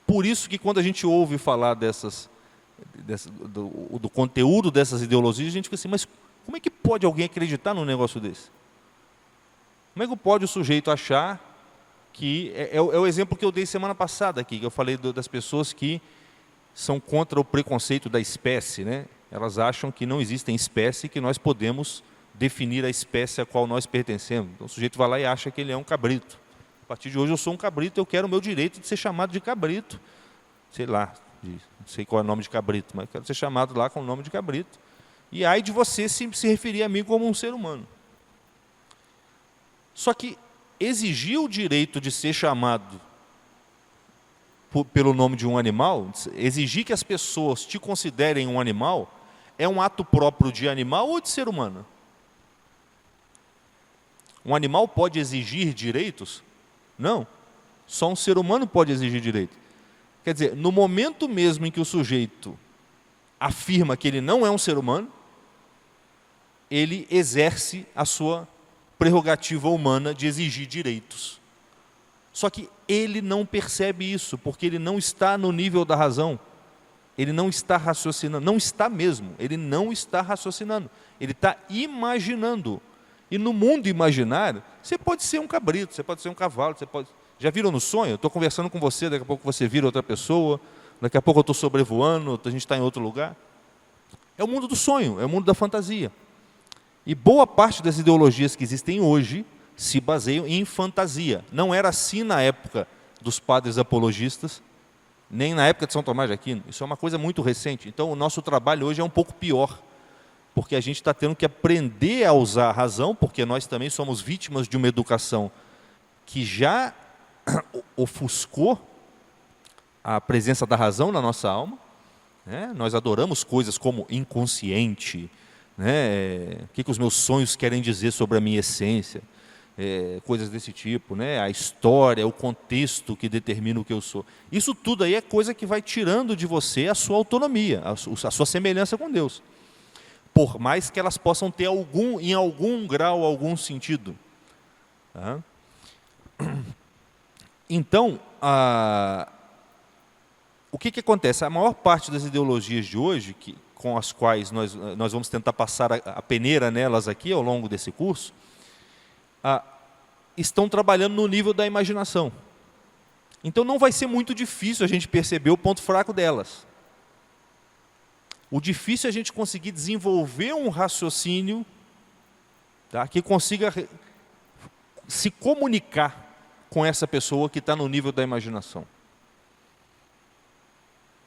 Por isso que quando a gente ouve falar do conteúdo dessas ideologias, a gente fica assim, mas como é que pode alguém acreditar num negócio desse? Como é que pode o sujeito achar que... É o exemplo que eu dei semana passada aqui, que eu falei das pessoas que são contra o preconceito da espécie, né? Elas acham que não existem espécie e que nós podemos definir a espécie a qual nós pertencemos. Então o sujeito vai lá e acha que ele é um cabrito. A partir de hoje eu sou um cabrito, eu quero o meu direito de ser chamado de cabrito. Sei lá, não sei qual é o nome de cabrito, mas eu quero ser chamado lá com o nome de cabrito. E aí de você se referir a mim como um ser humano. Só que exigir o direito de ser chamado pelo nome de um animal, exigir que as pessoas te considerem um animal, é um ato próprio de animal ou de ser humano? Um animal pode exigir direitos? Não. Só um ser humano pode exigir direito. Quer dizer, no momento mesmo em que o sujeito afirma que ele não é um ser humano, ele exerce a sua prerrogativa humana de exigir direitos. Só que ele não percebe isso, porque ele não está no nível da razão. Ele não está raciocinando, não está mesmo, ele não está raciocinando. Ele está imaginando. E no mundo imaginário, você pode ser um cabrito, você pode ser um cavalo, você pode... Já viram no sonho? Eu estou conversando com você, daqui a pouco você vira outra pessoa, daqui a pouco eu estou sobrevoando, a gente está em outro lugar. É o mundo do sonho, é o mundo da fantasia. E boa parte das ideologias que existem hoje se baseiam em fantasia. Não era assim na época dos padres apologistas, nem na época de São Tomás de Aquino. Isso é uma coisa muito recente. Então o nosso trabalho hoje é um pouco pior, porque a gente está tendo que aprender a usar a razão, porque nós também somos vítimas de uma educação que já ofuscou a presença da razão na nossa alma. Nós adoramos coisas como inconsciente, o que os meus sonhos querem dizer sobre a minha essência, coisas desse tipo, a história, o contexto que determina o que eu sou. Isso tudo aí é coisa que vai tirando de você a sua autonomia, a sua semelhança com Deus. Por mais que elas possam ter em algum grau, algum sentido. Então, o que acontece? A maior parte das ideologias de hoje, com as quais nós vamos tentar passar a peneira nelas aqui ao longo desse curso, estão trabalhando no nível da imaginação. Então não vai ser muito difícil a gente perceber o ponto fraco delas. O difícil é a gente conseguir desenvolver um raciocínio tá? Que consiga se comunicar com essa pessoa que está no nível da imaginação.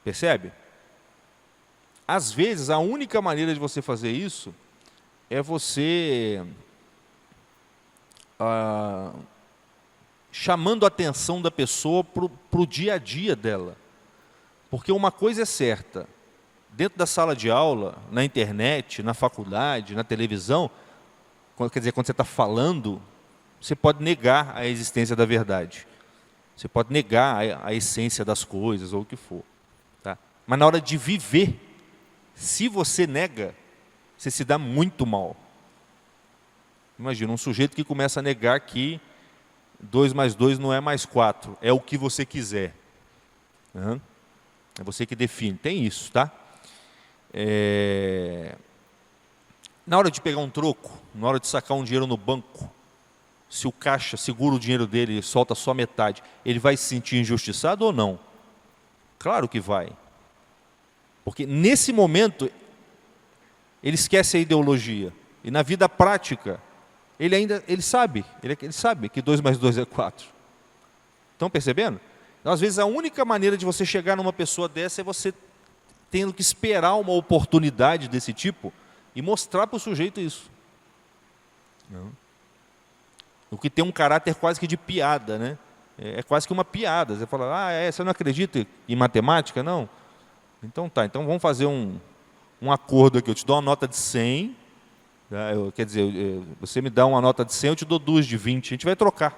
Percebe? Às vezes, a única maneira de você fazer isso é você chamando a atenção da pessoa para o dia a dia dela. Porque uma coisa é certa, dentro da sala de aula, na internet, na faculdade, na televisão, quer dizer, quando você está falando, você pode negar a existência da verdade. Você pode negar a essência das coisas ou o que for. Tá? Mas na hora de viver, se você nega, você se dá muito mal. Imagina, um sujeito que começa a negar que 2 mais 2 não é mais 4, é o que você quiser. É você que define, tem isso, tá? Na hora de pegar um troco, na hora de sacar um dinheiro no banco, se o caixa segura o dinheiro dele e solta só metade, ele vai se sentir injustiçado ou não? Claro que vai. Porque nesse momento, ele esquece a ideologia. E na vida prática, ele sabe que 2 mais 2 é 4. Estão percebendo? Então, às vezes, a única maneira de você chegar numa pessoa dessa é você tendo que esperar uma oportunidade desse tipo e mostrar para o sujeito isso. O que tem um caráter quase que de piada, né? É quase que uma piada. Você fala, você não acredita em matemática? Não? Então tá, então vamos fazer um acordo aqui. Eu te dou uma nota de 100, quer dizer, você me dá uma nota de 100, eu te dou 2 de 20, a gente vai trocar.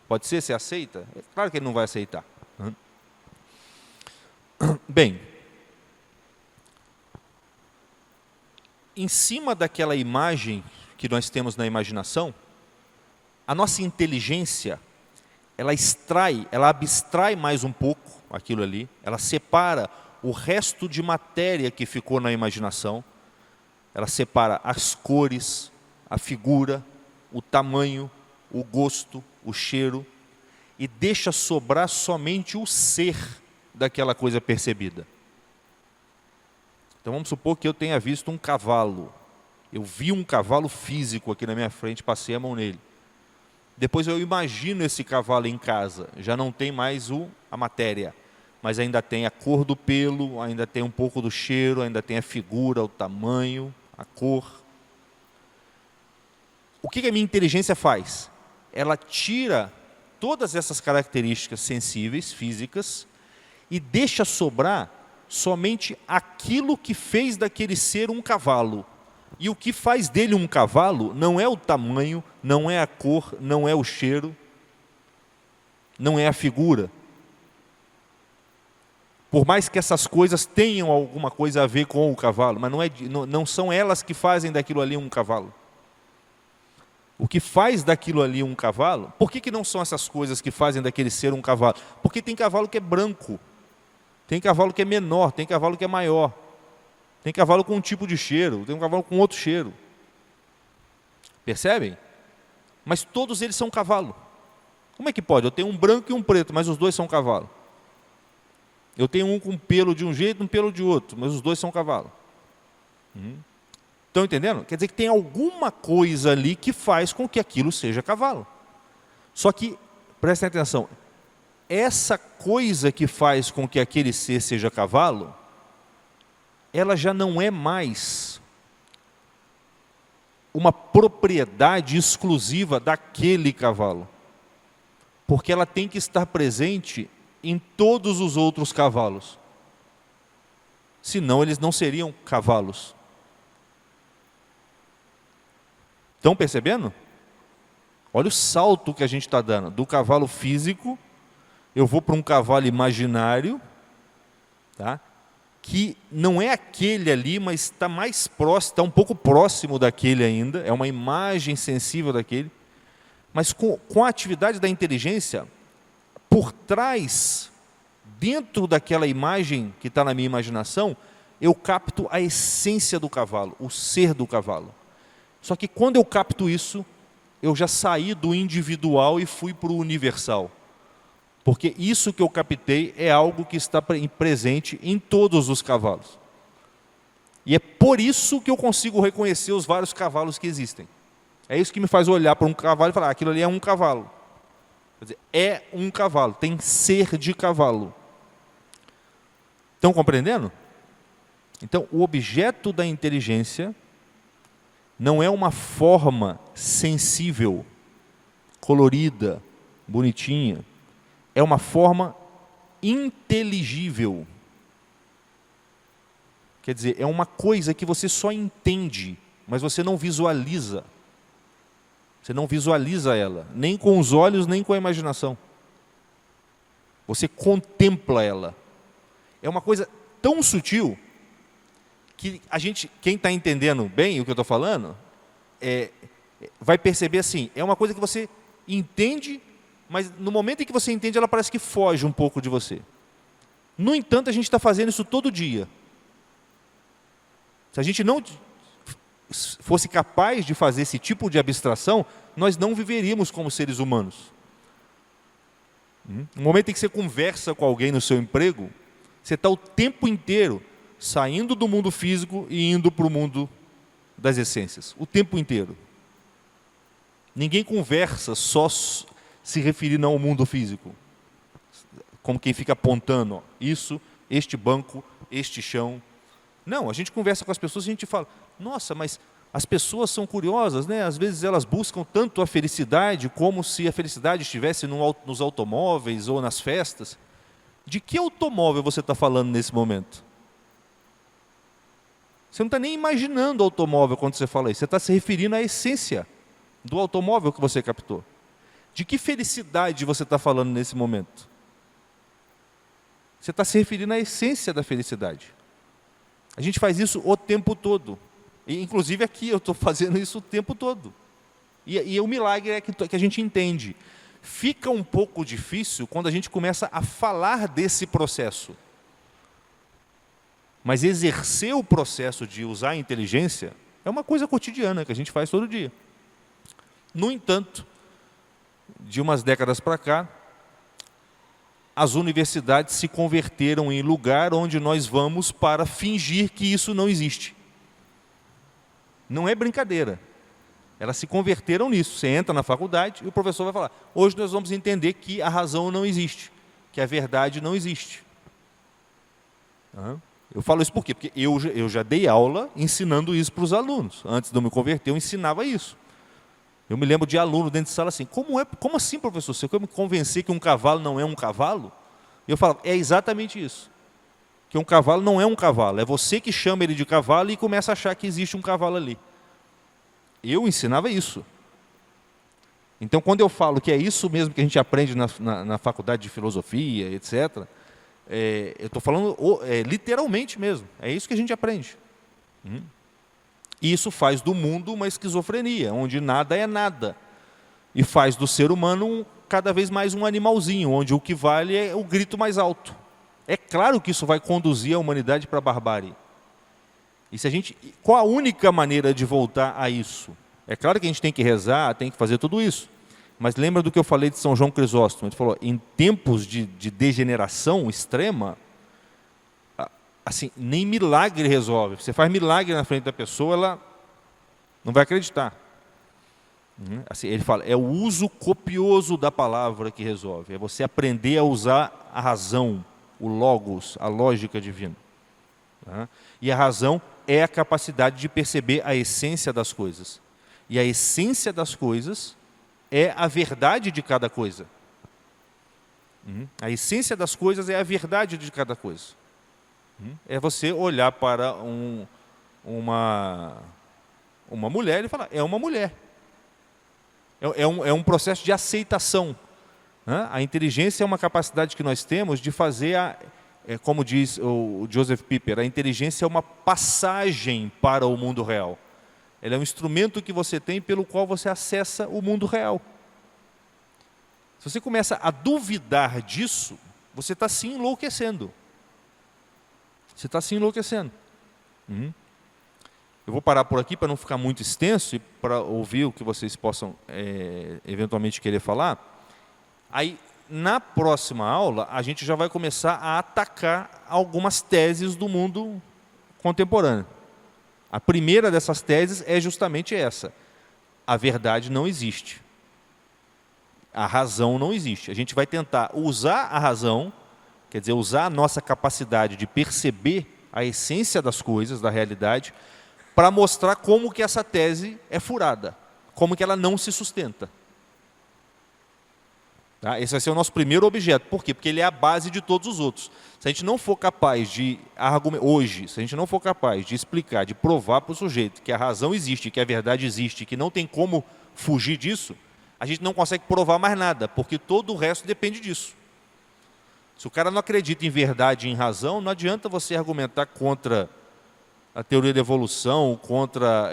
Pode ser? Você aceita? É claro que ele não vai aceitar. Bem, em cima daquela imagem que nós temos na imaginação, a nossa inteligência, ela abstrai mais um pouco aquilo ali, ela separa o resto de matéria que ficou na imaginação, ela separa as cores, a figura, o tamanho, o gosto, o cheiro, e deixa sobrar somente o ser daquela coisa percebida. Então vamos supor que eu tenha visto um cavalo. Eu vi um cavalo físico aqui na minha frente, passei a mão nele. Depois eu imagino esse cavalo em casa, já não tem mais a matéria, mas ainda tem a cor do pelo, ainda tem um pouco do cheiro, ainda tem a figura, o tamanho, a cor. O que a minha inteligência faz? Ela tira todas essas características sensíveis, físicas, e deixa sobrar somente aquilo que fez daquele ser um cavalo. E o que faz dele um cavalo não é o tamanho, não é a cor, não é o cheiro, não é a figura. Por mais que essas coisas tenham alguma coisa a ver com o cavalo, mas não são elas que fazem daquilo ali um cavalo. O que faz daquilo ali um cavalo, por que não são essas coisas que fazem daquele ser um cavalo? Porque tem cavalo que é branco, tem cavalo que é menor, tem cavalo que é maior. Tem cavalo com um tipo de cheiro, tem um cavalo com outro cheiro. Percebem? Mas todos eles são cavalo. Como é que pode? Eu tenho um branco e um preto, mas os dois são cavalo. Eu tenho um com pelo de um jeito e um pelo de outro, mas os dois são cavalo. Estão entendendo? Quer dizer que tem alguma coisa ali que faz com que aquilo seja cavalo. Só que, prestem atenção, essa coisa que faz com que aquele ser seja cavalo, ela já não é mais uma propriedade exclusiva daquele cavalo. Porque ela tem que estar presente em todos os outros cavalos. Senão eles não seriam cavalos. Estão percebendo? Olha o salto que a gente está dando. Do cavalo físico, eu vou para um cavalo imaginário, tá? Que não é aquele ali, mas está mais próximo, está um pouco próximo daquele ainda, é uma imagem sensível daquele, mas com a atividade da inteligência, por trás, dentro daquela imagem que está na minha imaginação, eu capto a essência do cavalo, o ser do cavalo. Só que quando eu capto isso, eu já saí do individual e fui para o universal. Porque isso que eu captei é algo que está presente em todos os cavalos. E é por isso que eu consigo reconhecer os vários cavalos que existem. É isso que me faz olhar para um cavalo e falar, aquilo ali é um cavalo. Quer dizer, é um cavalo, tem ser de cavalo. Estão compreendendo? Então, o objeto da inteligência não é uma forma sensível, colorida, bonitinha. É uma forma inteligível. Quer dizer, é uma coisa que você só entende, mas você não visualiza. Você não visualiza ela, nem com os olhos, nem com a imaginação. Você contempla ela. É uma coisa tão sutil que a gente, quem está entendendo bem o que eu estou falando, vai perceber assim, é uma coisa que você entende, mas no momento em que você entende, ela parece que foge um pouco de você. No entanto, a gente está fazendo isso todo dia. Se a gente não fosse capaz de fazer esse tipo de abstração, nós não viveríamos como seres humanos. No momento em que você conversa com alguém no seu emprego, você está o tempo inteiro saindo do mundo físico e indo para o mundo das essências. O tempo inteiro. Ninguém conversa só se referindo ao mundo físico. Como quem fica apontando, ó, isso, este banco, este chão. Não, a gente conversa com as pessoas e a gente fala, nossa, mas as pessoas são curiosas, né? Às vezes elas buscam tanto a felicidade como se a felicidade estivesse nos automóveis ou nas festas. De que automóvel você está falando nesse momento? Você não está nem imaginando o automóvel quando você fala isso. Você está se referindo à essência do automóvel que você captou. De que felicidade você está falando nesse momento? Você está se referindo à essência da felicidade. A gente faz isso o tempo todo. E, inclusive aqui eu estou fazendo isso o tempo todo. E o milagre é que a gente entende. Fica um pouco difícil quando a gente começa a falar desse processo. Mas exercer o processo de usar a inteligência é uma coisa cotidiana que a gente faz todo dia. No entanto, de umas décadas para cá, as universidades se converteram em lugar onde nós vamos para fingir que isso não existe. Não é brincadeira. Elas se converteram nisso. Você entra na faculdade e o professor vai falar, hoje nós vamos entender que a razão não existe, que a verdade não existe. Eu falo isso por quê? Porque eu já dei aula ensinando isso para os alunos. Antes de eu me converter, eu ensinava isso. Eu me lembro de aluno dentro de sala assim, como assim, professor? Você quer me convencer que um cavalo não é um cavalo? E eu falo, é exatamente isso. Que um cavalo não é um cavalo, é você que chama ele de cavalo e começa a achar que existe um cavalo ali. Eu ensinava isso. Então, quando eu falo que é isso mesmo que a gente aprende na faculdade de filosofia, etc., eu estou falando literalmente mesmo. É isso que a gente aprende. E isso faz do mundo uma esquizofrenia, onde nada é nada. E faz do ser humano cada vez mais um animalzinho, onde o que vale é o grito mais alto. É claro que isso vai conduzir a humanidade para a barbárie. Qual a única maneira de voltar a isso? É claro que a gente tem que rezar, tem que fazer tudo isso. Mas lembra do que eu falei de São João Crisóstomo? Ele falou, em tempos de degeneração extrema, assim, nem milagre resolve. Você faz milagre na frente da pessoa, ela não vai acreditar. Assim, ele fala, é o uso copioso da palavra que resolve. É você aprender a usar a razão, o logos, a lógica divina. E a razão é a capacidade de perceber a essência das coisas. E a essência das coisas é a verdade de cada coisa. A essência das coisas é a verdade de cada coisa. É você olhar para uma mulher e falar, é uma mulher. É um processo de aceitação. A inteligência é uma capacidade que nós temos de fazer, como diz o Joseph Pieper, a inteligência é uma passagem para o mundo real. Ela é um instrumento que você tem pelo qual você acessa o mundo real. Se você começa a duvidar disso, você está se enlouquecendo. Você está se enlouquecendo. Eu vou parar por aqui para não ficar muito extenso e para ouvir o que vocês possam eventualmente querer falar. Aí, na próxima aula, a gente já vai começar a atacar algumas teses do mundo contemporâneo. A primeira dessas teses é justamente essa. a verdade não existe. A razão não existe. A gente vai tentar usar a razão, quer dizer, usar a nossa capacidade de perceber a essência das coisas, da realidade, para mostrar como que essa tese é furada, como que ela não se sustenta. Tá? Esse vai ser o nosso primeiro objeto. Por quê? Porque ele é a base de todos os outros. Se a gente não for capaz de argumentar, hoje, se a gente não for capaz de explicar, de provar para o sujeito que a razão existe, que a verdade existe, que não tem como fugir disso, a gente não consegue provar mais nada, porque todo o resto depende disso. Se o cara não acredita em verdade e em razão, não adianta você argumentar contra a teoria da evolução, contra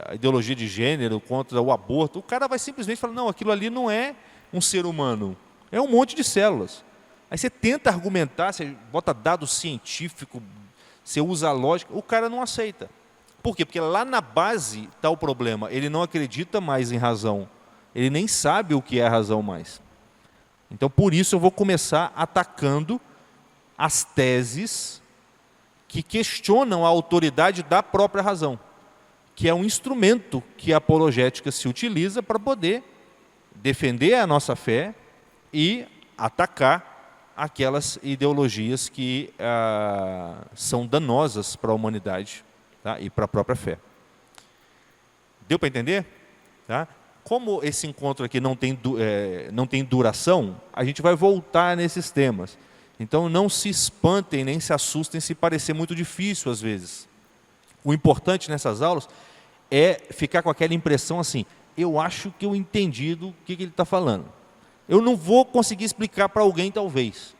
a ideologia de gênero, contra o aborto. O cara vai simplesmente falar, não, aquilo ali não é um ser humano, é um monte de células. Aí você tenta argumentar, você bota dado científico, você usa a lógica, o cara não aceita. Por quê? Porque lá na base está o problema, ele não acredita mais em razão, ele nem sabe o que é a razão mais. Então, por isso, eu vou começar atacando as teses que questionam a autoridade da própria razão, que é um instrumento que a apologética se utiliza para poder defender a nossa fé e atacar aquelas ideologias que são danosas para a humanidade, tá? E para a própria fé. Deu para entender? Tá? Como esse encontro aqui não tem duração, a gente vai voltar nesses temas. Então, não se espantem, nem se assustem se parecer muito difícil às vezes. O importante nessas aulas é ficar com aquela impressão assim, eu acho que eu entendi do que ele está falando. Eu não vou conseguir explicar para alguém, talvez.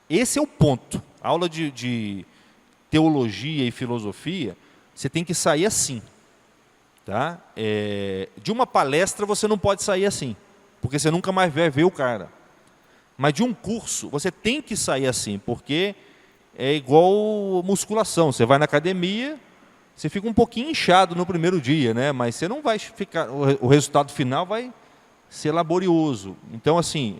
Esse é o ponto. A aula de teologia e filosofia, você tem que sair assim. Tá? De uma palestra você não pode sair assim, porque você nunca mais vai ver o cara. Mas de um curso você tem que sair assim, porque é igual musculação. Você vai na academia, você fica um pouquinho inchado no primeiro dia, né? Mas você não vai ficar, o resultado final vai ser laborioso. Então, assim,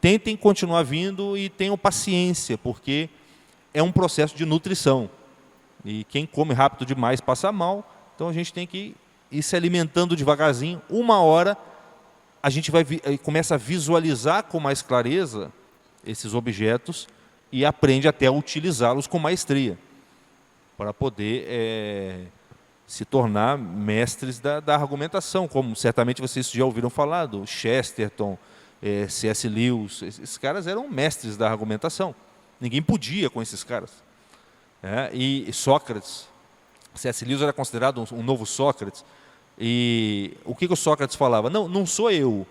tentem continuar vindo e tenham paciência, porque é um processo de nutrição. E quem come rápido demais passa mal, então a gente tem que ir se alimentando devagarzinho. Uma hora a gente começa a visualizar com mais clareza esses objetos e aprende até a utilizá-los com maestria, para poder se tornar mestres da argumentação, como certamente vocês já ouviram falar do Chesterton, C.S. Lewis. Esses caras eram mestres da argumentação. Ninguém podia com esses caras. E Sócrates, C.S. Lewis era considerado um novo Sócrates. E o que o Sócrates falava? Não sou eu,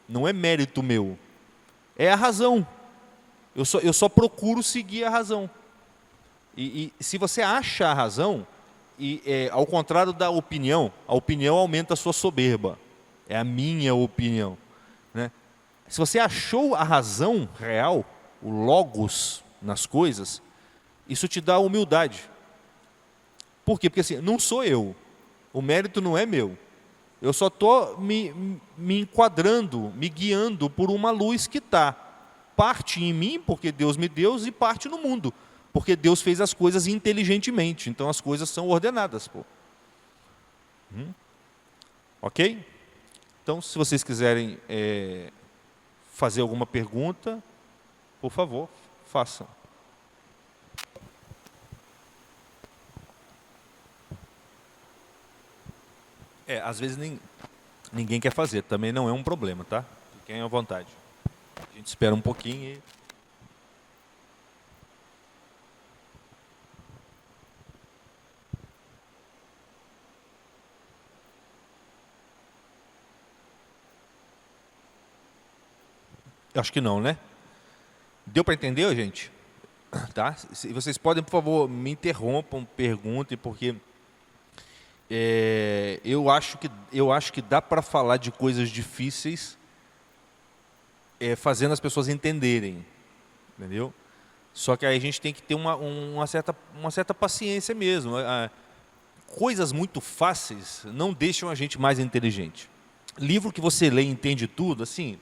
não é mérito meu, é a razão. Eu só procuro seguir a razão. E se você acha a razão, ao contrário da opinião, a opinião aumenta a sua soberba. É a minha opinião. Né? Se você achou a razão real, o logos nas coisas, isso te dá humildade. Por quê? Porque assim, não sou eu. O mérito não é meu. Eu só estou me enquadrando, me guiando por uma luz que está parte em mim, porque Deus me deu, e parte no mundo, porque Deus fez as coisas inteligentemente. Então as coisas são ordenadas. Ok? Então, se vocês quiserem fazer alguma pergunta, por favor, façam. Às vezes ninguém quer fazer, também não é um problema, tá? Fiquem à vontade. A gente espera um pouquinho e... Acho que não, né? Deu para entender, gente? Tá? Se vocês podem, por favor, me interrompam, perguntem, porque... eu acho que dá para falar de coisas difíceis fazendo as pessoas entenderem, entendeu? Só que aí a gente tem que ter uma certa paciência mesmo. Coisas muito fáceis não deixam a gente mais inteligente. Livro que você lê e entende tudo, assim,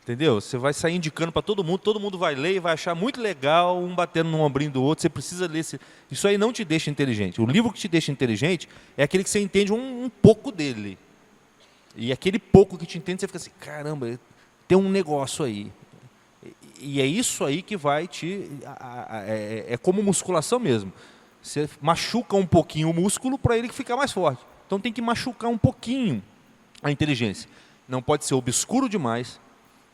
entendeu? Você vai sair indicando para todo mundo vai ler e vai achar muito legal, um batendo no ombrinho do outro, você precisa ler. Isso aí não te deixa inteligente. O livro que te deixa inteligente é aquele que você entende um pouco dele. E aquele pouco que te entende, você fica assim, caramba, tem um negócio aí. E é isso aí que vai te... É como musculação mesmo. Você machuca um pouquinho o músculo para ele ficar mais forte. Então tem que machucar um pouquinho a inteligência. Não pode ser obscuro demais,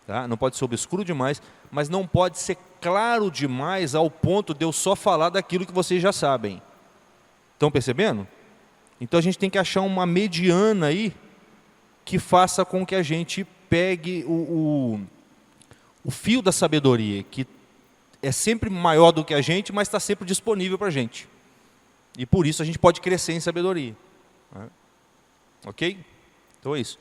tá? Não pode ser obscuro demais, mas não pode ser claro demais ao ponto de eu só falar daquilo que vocês já sabem. Estão percebendo? Então a gente tem que achar uma mediana aí que faça com que a gente pegue o fio da sabedoria, que é sempre maior do que a gente, mas está sempre disponível para a gente. E por isso a gente pode crescer em sabedoria. Ok? Então é isso.